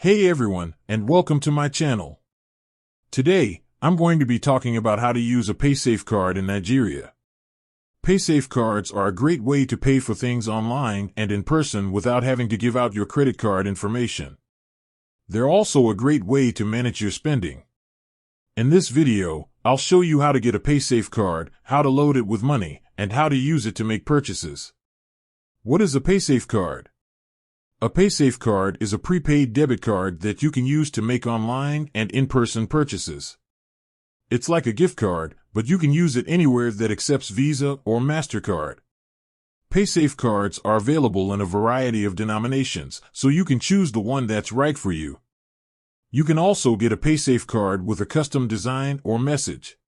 Hey everyone, and welcome to my channel. Today, I'm going to be talking about how to use a paysafe card in Nigeria. Paysafe cards are a great way to pay for things online and in person without having to give out your credit card information. They're also a great way to manage your spending. In this video, I'll show you how to get a paysafe card, how to load it with money, and how to use it to make purchases. What is a paysafe card? A paysafe card is a prepaid debit card that you can use to make online and in-person purchases. It's like a gift card, but you can use it anywhere that accepts Visa or MasterCard. Paysafe cards are available in a variety of denominations, so you can choose the one that's right for you. You can also get a paysafe card with a custom design or message.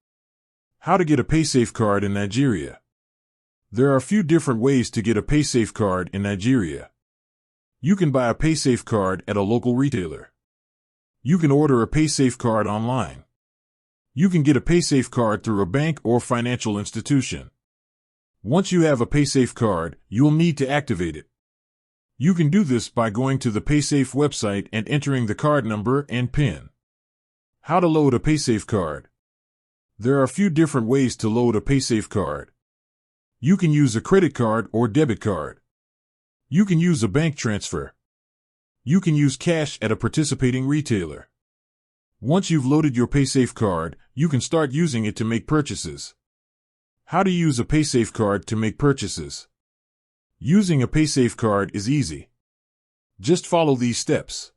How to get a paysafe card in Nigeria? There are a few different ways to get a paysafe card in Nigeria. You can buy a paysafe card at a local retailer. You can order a paysafe card online. You can get a paysafe card through a bank or financial institution. Once you have a paysafe card, you'll need to activate it. You can do this by going to the paysafe website and entering the card number and PIN. How to load a paysafe card? There are a few different ways to load a paysafe card. You can use a credit card or debit card. You can use a bank transfer. You can use cash at a participating retailer. Once you've loaded your paysafe card, you can start using it to make purchases. How to use a paysafe card to make purchases? Using a paysafe card is easy. Just follow these steps.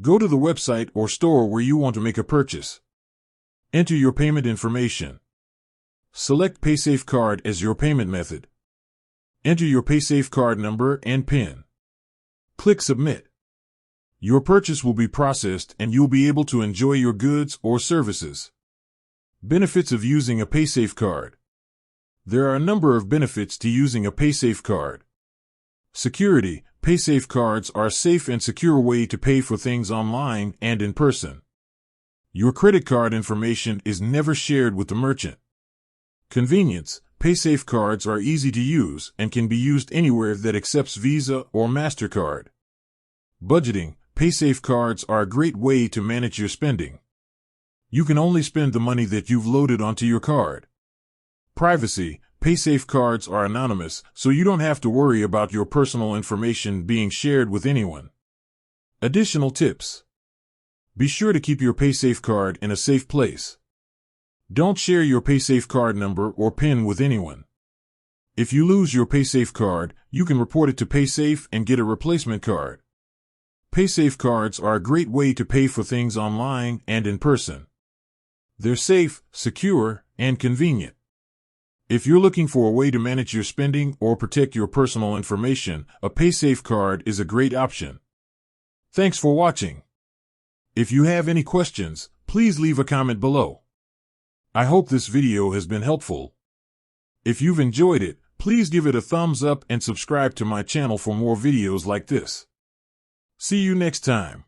Go to the website or store where you want to make a purchase. Enter your payment information. Select paysafe card as your payment method. Enter your paysafe card number and PIN. Click Submit. Your purchase will be processed and you'll be able to enjoy your goods or services. Benefits of using a paysafe card. There are a number of benefits to using a paysafe card. Security. Paysafe cards are a safe and secure way to pay for things online and in person. Your credit card information is never shared with the merchant. Convenience. Paysafe cards are easy to use and can be used anywhere that accepts Visa or MasterCard. Budgeting. Paysafe cards are a great way to manage your spending. You can only spend the money that you've loaded onto your card. Privacy. Paysafe cards are anonymous, so you don't have to worry about your personal information being shared with anyone. Additional tips. Be sure to keep your paysafe card in a safe place. Don't share your paysafe card number or PIN with anyone. If you lose your paysafe card, you can report it to paysafe and get a replacement card. Paysafe cards are a great way to pay for things online and in person. They're safe, secure, and convenient. If you're looking for a way to manage your spending or protect your personal information, a paysafe card is a great option. Thanks for watching. If you have any questions, please leave a comment below. I hope this video has been helpful. If you've enjoyed it, please give it a thumbs up and subscribe to my channel for more videos like this. See you next time.